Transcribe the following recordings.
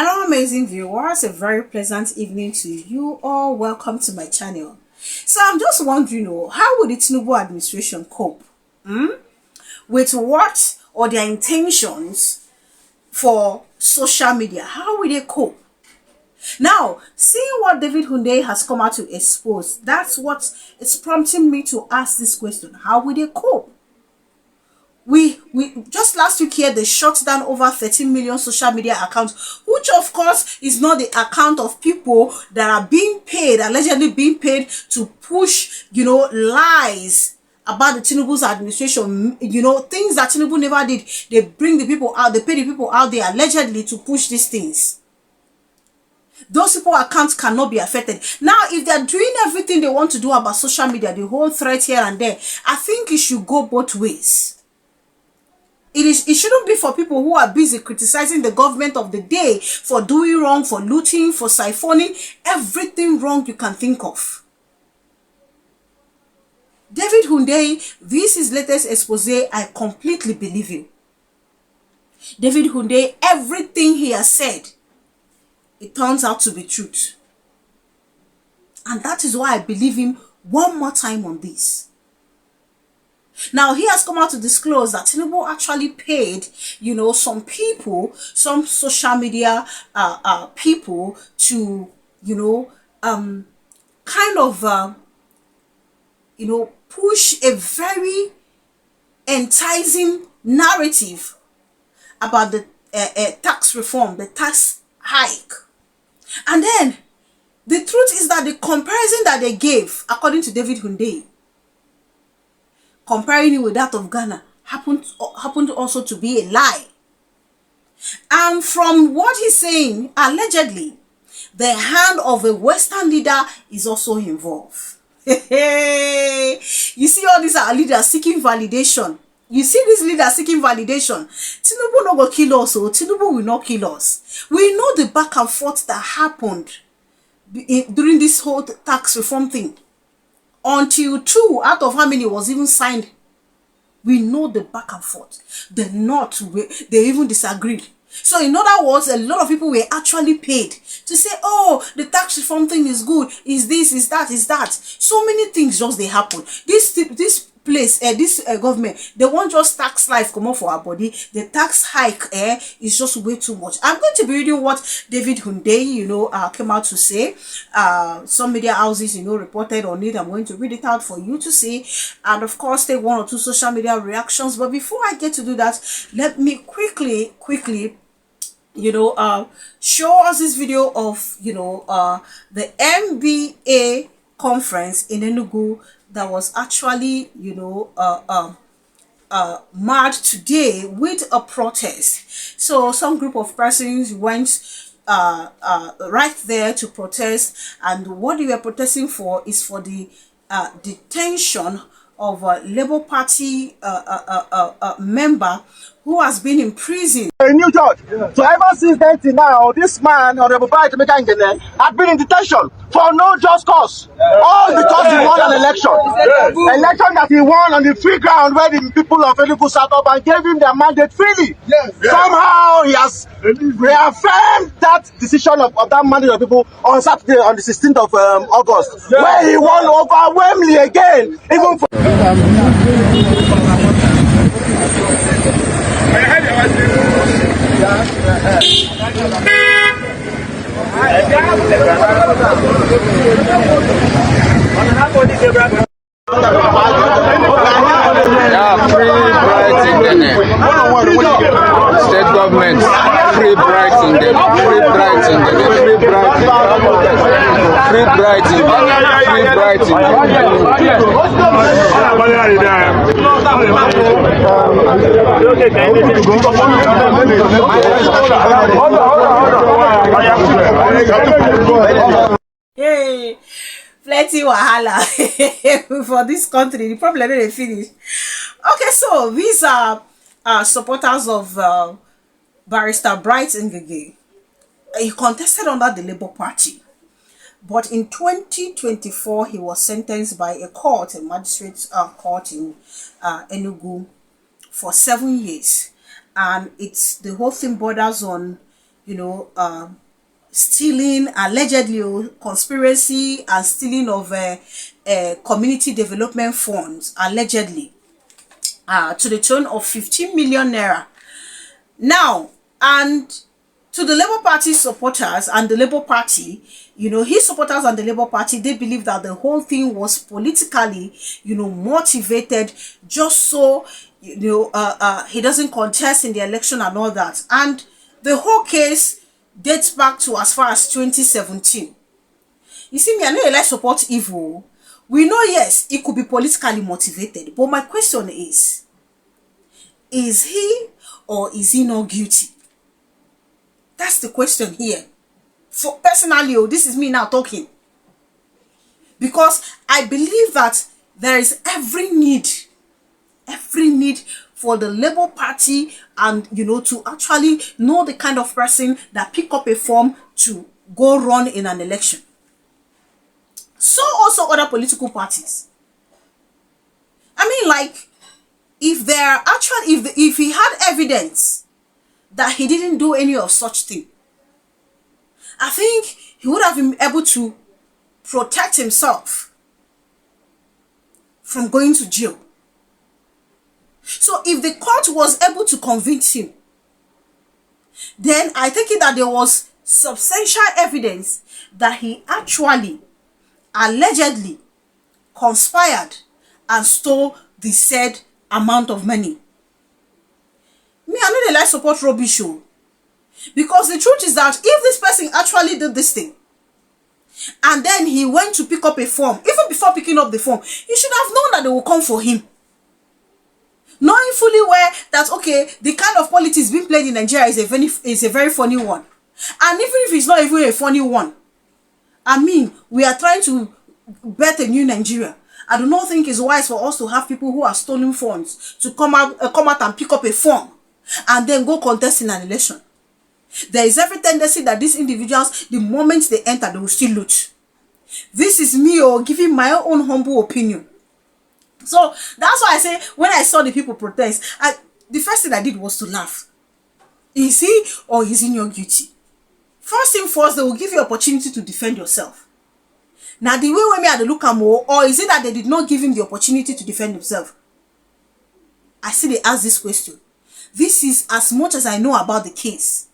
Hello amazing viewers, a very pleasant evening to you all. Welcome to my channel. So I'm just wondering, how would the TINUBU administration cope with what or their intentions for social media? How will they cope? Now, seeing what David Hundeyin has come out to expose, that's what is prompting me to ask this question. How will they cope? We just last week here, they shut down over 13 million social media accounts, which of course is not the account of people that are being paid, allegedly being paid to push, lies about the TINUBU's administration, things that TINUBU never did. They bring the people out, they pay the people out there allegedly to push these things. Those people accounts cannot be affected. Now, if they're doing everything they want to do about social media, the whole threat here and there, I think it should go both ways. It shouldn't be for people who are busy criticizing the government of the day for doing wrong, for looting, for siphoning, everything wrong you can think of. David Hundeyin, this is latest expose. I completely believe him. David Hundeyin, everything he has said, it turns out to be truth. And that is why I believe him one more time on this. Now, he has come out to disclose that TINUBU actually paid, some people, some social media people to, push a very enticing narrative about the tax reform, the tax hike. And then, the truth is that the comparison that they gave, according to David Hundeyin, comparing it with that of Ghana, happened also to be a lie. And from what he's saying, allegedly, the hand of a Western leader is also involved. You see all these are leaders seeking validation. You see this leader seeking validation. TINUBU no go kill us, so TINUBU will not kill us. We know the back and forth that happened during this whole tax reform thing. Until 2 out of how many was even signed, we know the back and forth. The North, they even disagreed. So in other words, a lot of people were actually paid to say, oh, the tax reform thing is good, is this, is that, is that. So many things just they happen. This place, this government, they won't just tax life come up for our body. The tax hike is just way too much. I'm going to be reading what David Hundeyin, came out to say. Some media houses, reported on it. I'm going to read it out for you to see, and of course, take 1 or 2 social media reactions. But before I get to do that, let me quickly, show us this video of, the MBA conference in Enugu that was actually, marked today with a protest. So some group of persons went right there to protest, and what they were protesting for is for the detention of a Labour Party member who has been in prison. A new judge. Yeah. So ever since then till now, this man, Honorable Bright had been in detention for no just cause. Yeah. All because he won an election. Yeah. Election that he won on the free ground where the people of Enugu sat up and gave him their mandate freely. Yes. Yeah. Somehow he has reaffirmed that decision of that mandate of people on Saturday, on the 16th of August, yeah, where he won overwhelmingly again, even for free bright internet. State government, free bright internet, free bright internet, free bright internet, free bright internet, free bright internet. Hey, plenty wahala for this country. The problem they finish. Okay, so these are supporters of Barrister Bright Ngige. He contested under the Labour Party, but in 2024 he was sentenced by a magistrate court in Enugu for 7 years, and it's the whole thing borders on stealing, allegedly conspiracy and stealing of community development funds, allegedly, to the tune of 15 million naira. Now, and to the Labour Party supporters and the Labour Party, his supporters and the Labour Party, they believe that the whole thing was politically, motivated, just so, he doesn't contest in the election and all that. And the whole case dates back to as far as 2017. You see, me, I know you like support evil. We know, yes, it could be politically motivated. But my question is he or is he not guilty? That's the question here. For personally, this is me now talking. Because I believe that there is every need for the Labour Party and, to actually know the kind of person that pick up a form to go run in an election. So also other political parties. I mean, like, if he had evidence that he didn't do any of such thing, I think he would have been able to protect himself from going to jail. So if the court was able to convince him, then I think that there was substantial evidence that he actually, allegedly, conspired and stole the said amount of money. Me, I know they like support rubbish, because the truth is that if this person actually did this thing, and then he went to pick up a form, even before picking up the form, he should have known that they will come for him. Knowing fully well that, okay, the kind of politics being played in Nigeria is a very funny one. And even if it's not even a funny one, I mean, we are trying to bet a new Nigeria. I do not think it's wise for us to have people who are stolen funds to come out and pick up a form and then go contest in an election. There is every tendency that these individuals, the moment they enter, they will still loot. This is me giving my own humble opinion. So that's why I say, when I saw the people protest, the first thing I did was to laugh. Is he or is he not guilty? First thing first, they will give you opportunity to defend yourself. Now, the way we had to look at more, or is it that they did not give him the opportunity to defend himself? I see they ask this question. This is as much as I know about the case.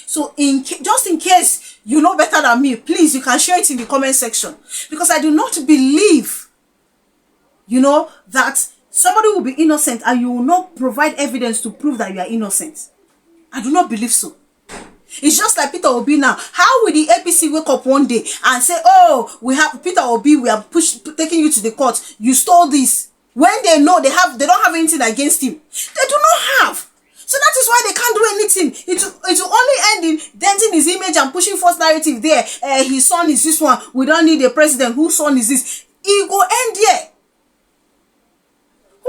So just in case you know better than me, please, you can share it in the comment section. Because I do not believe, that somebody will be innocent and you will not provide evidence to prove that you are innocent. I do not believe so. It's just like Peter Obi now. How will the APC wake up one day and say, oh, we have Peter Obi, we are taking you to the court. You stole this. When they know they don't have anything against him. They do not have. So that is why they can't do anything. It will only end in denting his image and pushing false narrative there. His son is this one. We don't need a president. Whose son is this? It will end there.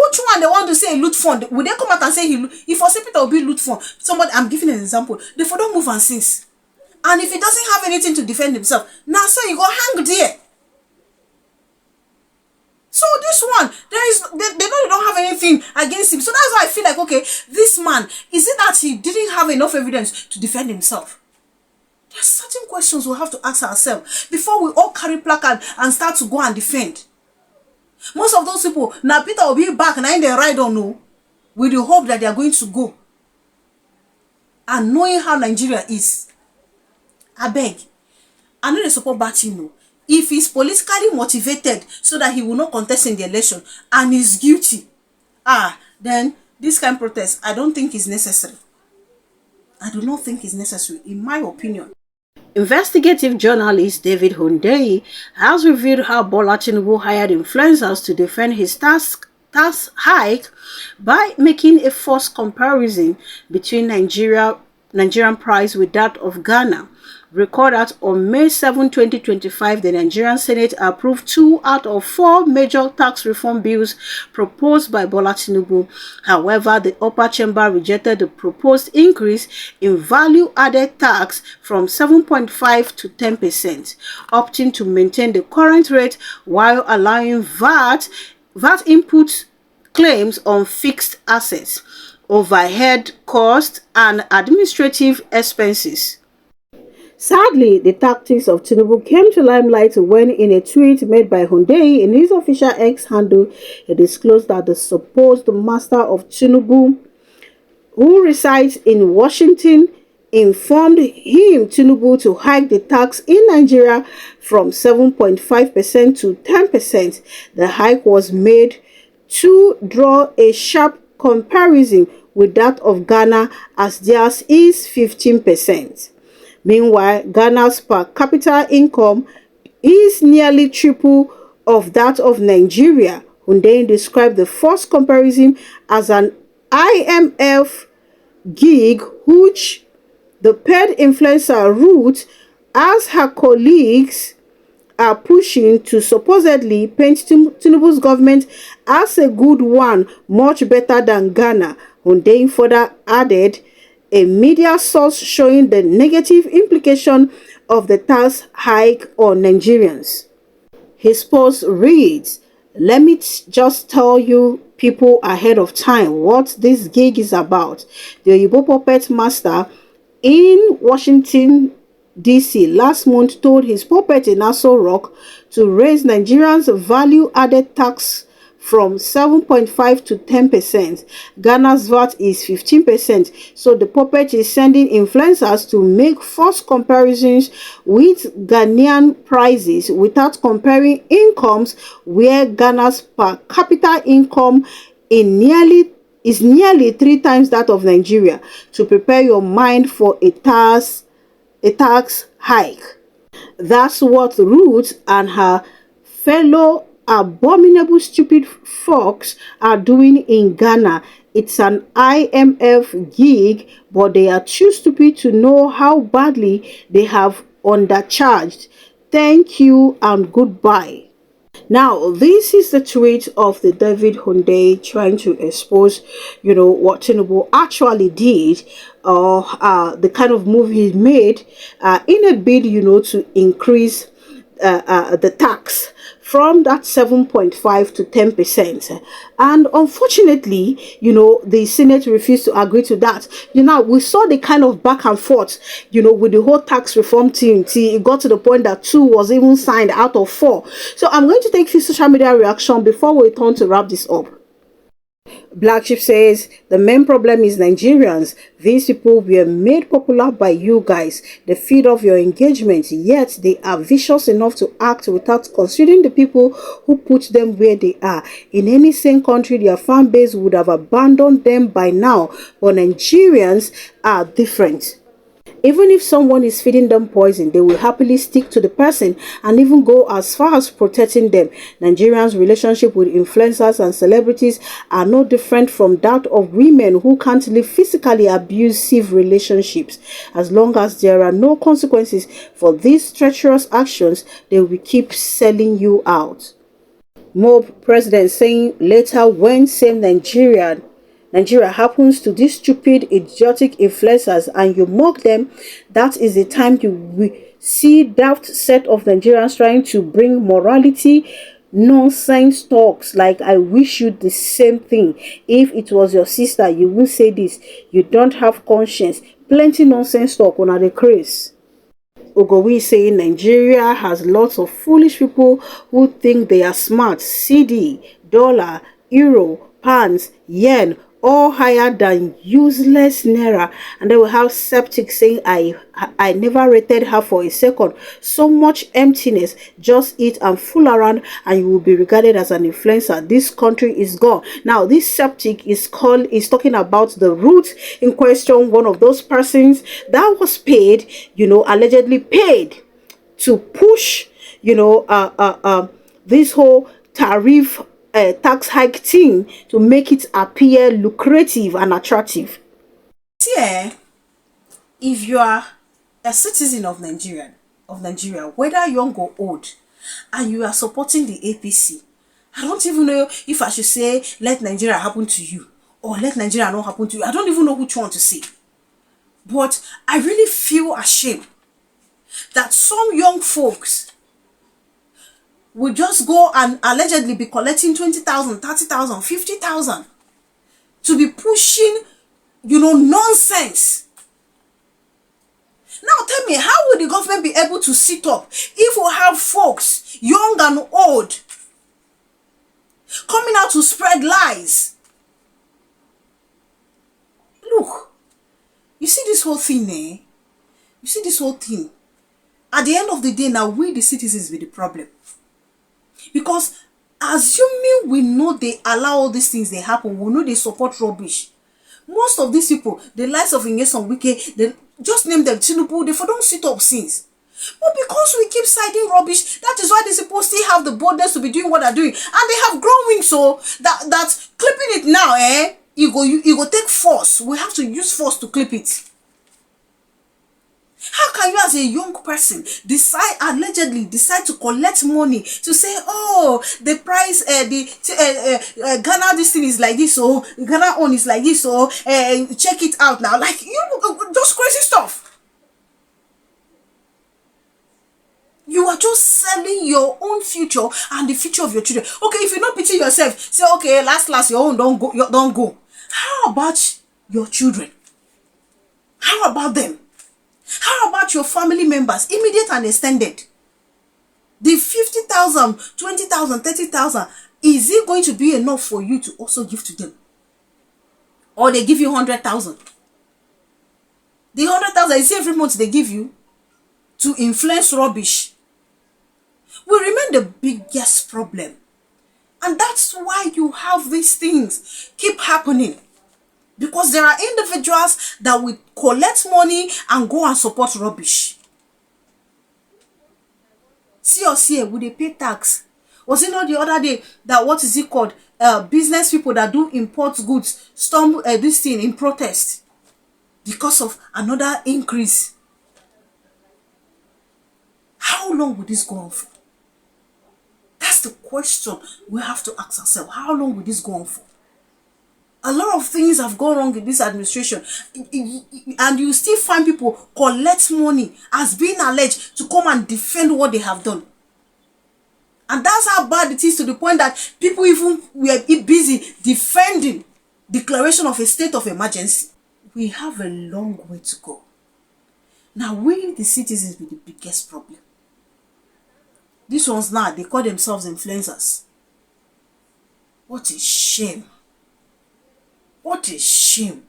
Which one they want to say loot fund? Will they come out and say if for Peter will be loot fund? Somebody, I'm giving an example. They for don't move and cease. And if he doesn't have anything to defend himself, now so you go hang there. So this one, they know they don't have anything against him. So that's why I feel like, okay, this man, is it that he didn't have enough evidence to defend himself? There are certain questions we'll have to ask ourselves before we all carry placard and start to go and defend. Most of those people, now Peter will be back and they ride on no, with the hope that they are going to go. And knowing how Nigeria is, I beg, I know they support Batino. If he's politically motivated so that he will not contest in the election and is guilty, then this kind of protest, I don't think is necessary. I do not think it's necessary, in my opinion. Investigative journalist David Hundeyin has revealed how Bola Tinubu hired influencers to defend his tax hike by making a false comparison between Nigerian price with that of Ghana. Record that on May 7, 2025, the Nigerian Senate approved 2 out of 4 major tax reform bills proposed by Bola Tinubu. However, the upper chamber rejected the proposed increase in value-added tax from 7.5% to 10%, opting to maintain the current rate while allowing VAT input claims on fixed assets, overhead costs, and administrative expenses. Sadly, the tactics of TINUBU came to limelight when, in a tweet made by Hundeyin in his official X handle, he disclosed that the supposed master of TINUBU, who resides in Washington, informed him TINUBU to hike the tax in Nigeria from 7.5% to 10%. The hike was made to draw a sharp comparison with that of Ghana, as theirs is 15%. Meanwhile, Ghana's per capita income is nearly triple of that of Nigeria. Hundeyin described the first comparison as an IMF gig, which the paid influencer Ruth, as her colleagues are pushing to supposedly paint Tinubu's government as a good one, much better than Ghana. Hundeyin further added a media source showing the negative implication of the tax hike on Nigerians. His post reads, "Let me just tell you people ahead of time what this gig is about. The Oyibo puppet master in Washington, D.C. last month told his puppet in Aso Rock to raise Nigerians' value-added tax from 7.5 to 10%. Ghana's VAT is 15%. So the puppet is sending influencers to make false comparisons with Ghanaian prices without comparing incomes, where Ghana's per capita income is nearly 3 times that of Nigeria, to prepare your mind for a tax hike." That's what Ruth and her fellow abominable stupid folks are doing in Ghana. It's an IMF gig, but they are too stupid to know how badly they have undercharged. Thank you and goodbye. Now, this is the tweet of the David Hundeyin trying to expose, what Tinubu actually did, or the kind of move he made in a bid, to increase the tax from that 7.5 to 10%. And unfortunately, the Senate refused to agree to that. We saw the kind of back and forth, with the whole tax reform team till it got to the point that 2 was even signed out of 4. So I'm going to take few social media reaction before we turn to wrap this up. Black Sheep says, "The main problem is Nigerians. These people were made popular by you guys. They feed off your engagement, yet they are vicious enough to act without considering the people who put them where they are. In any sane country, their fan base would have abandoned them by now, but Nigerians are different. Even if someone is feeding them poison, they will happily stick to the person and even go as far as protecting them. Nigerians' relationship with influencers and celebrities are no different from that of women who can't live physically abusive relationships. As long as there are no consequences for these treacherous actions, they will keep selling you out." Mob president saying later, when same Nigeria happens to these stupid, idiotic influencers and you mock them, that is the time you will see that set of Nigerians trying to bring morality nonsense talks like, "I wish you the same thing. If it was your sister, you will say this. You don't have conscience." Plenty nonsense talk on the craze. Ogowi saying Nigeria has lots of foolish people who think they are smart. CD, dollar, euro, pounds, yen, all higher than useless naira. And they will have Septic saying, I never rated her for a second. So much emptiness. Just eat and fool around and you will be regarded as an influencer. This country is gone. Now this Septic is talking about the root in question, one of those persons that was paid, allegedly paid to push, this whole tariff tax hike thing to make it appear lucrative and attractive. Yeah, if you are a citizen of Nigeria, whether young or old, and you are supporting the APC, I don't even know if I should say let Nigeria happen to you or let Nigeria not happen to you. I don't even know which one to say. But I really feel ashamed that some young folks will just go and allegedly be collecting 20,000, 30,000, 50,000 to be pushing, nonsense. Now tell me, how will the government be able to sit up if we have folks, young and old, coming out to spread lies? Look, you see this whole thing, eh? You see this whole thing. At the end of the day, now we the citizens be the problem. Because assuming we know they allow all these things they happen, we know they support rubbish. Most of these people, the likes of Nyesom Wike, they just name them TINUBU, they don't sit up since. But because we keep citing rubbish, that is why they're supposed to have the boldness to be doing what they're doing. And they have grown wings, so that clipping it now, eh? You go take force. We have to use force to clip it. How can you as a young person allegedly decide to collect money to say, oh, the price, Ghana, this thing is like this, so Ghana own is like this, so check it out now. Like, those crazy stuff. You are just selling your own future and the future of your children. Okay, if you don't pity yourself, say, okay, last, your own don't go. How about your children? How about them? How about your family members, immediate and extended? The 50,000, 20,000, 30,000, is it going to be enough for you to also give to them? Or they give you 100,000? The 100,000 is every month they give you to influence rubbish. Will remain the biggest problem. And that's why you have these things keep happening. Because there are individuals that will collect money and go and support rubbish. See us here, will they pay tax? Was it not the other day that, what is it called? Business people that do import goods storm this thing in protest because of another increase. How long will this go on for? That's the question we have to ask ourselves. How long will this go on for? A lot of things have gone wrong in this administration, and you still find people collect money as being alleged to come and defend what they have done. And that's how bad it is, to the point that people even were busy defending declaration of a state of emergency. We have a long way to go. Now, we, the citizens, be the biggest problem. These ones now, they call themselves influencers. What a shame. What a shame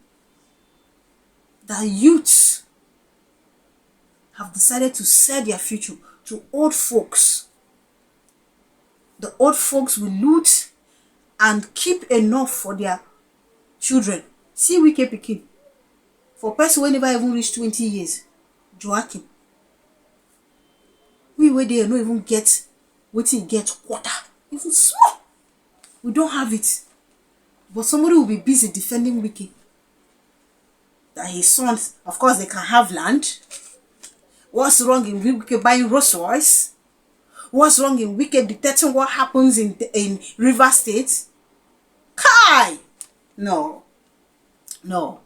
that youths have decided to sell their future to old folks. The old folks will loot and keep enough for their children. See Wike Pikin. For person who never even reach 20 years, Joachim. We where they no even get what he get quarter. Even small. We don't have it. But somebody will be busy defending Wike. That his sons, of course, they can have land. What's wrong in Wike buying Rolls Royce? What's wrong in Wike detecting what happens in River State? Kai! No. No.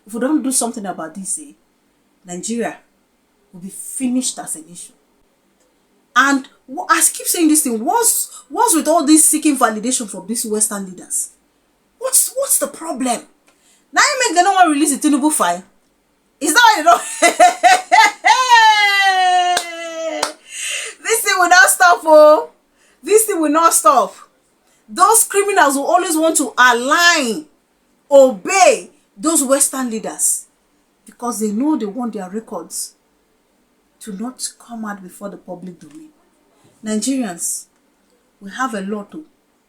If we don't do something about this, Nigeria will be finished as a nation. And I keep saying this thing, what's with all this seeking validation from these Western leaders? What's the problem? Now you make them not release the TINUBU file. Is that why they don't? This thing will not stop, oh. This thing will not stop. Those criminals will always want to align, obey those Western leaders, because they know they want their records to not come out before the public domain. Nigerians, we have a lot.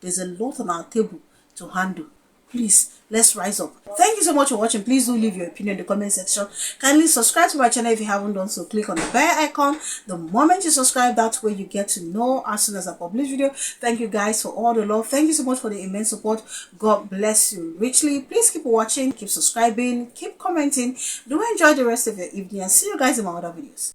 There's a lot on our table to handle. Please, let's rise up. Thank you so much for watching. Please do leave your opinion in the comment section. Kindly subscribe to my channel if you haven't done so. Click on the bell icon. The moment you subscribe, that's where you get to know as soon as I publish video. Thank you guys for all the love. Thank you so much for the immense support. God bless you richly. Please keep watching, keep subscribing, keep commenting. Do enjoy the rest of your evening, and see you guys in my other videos.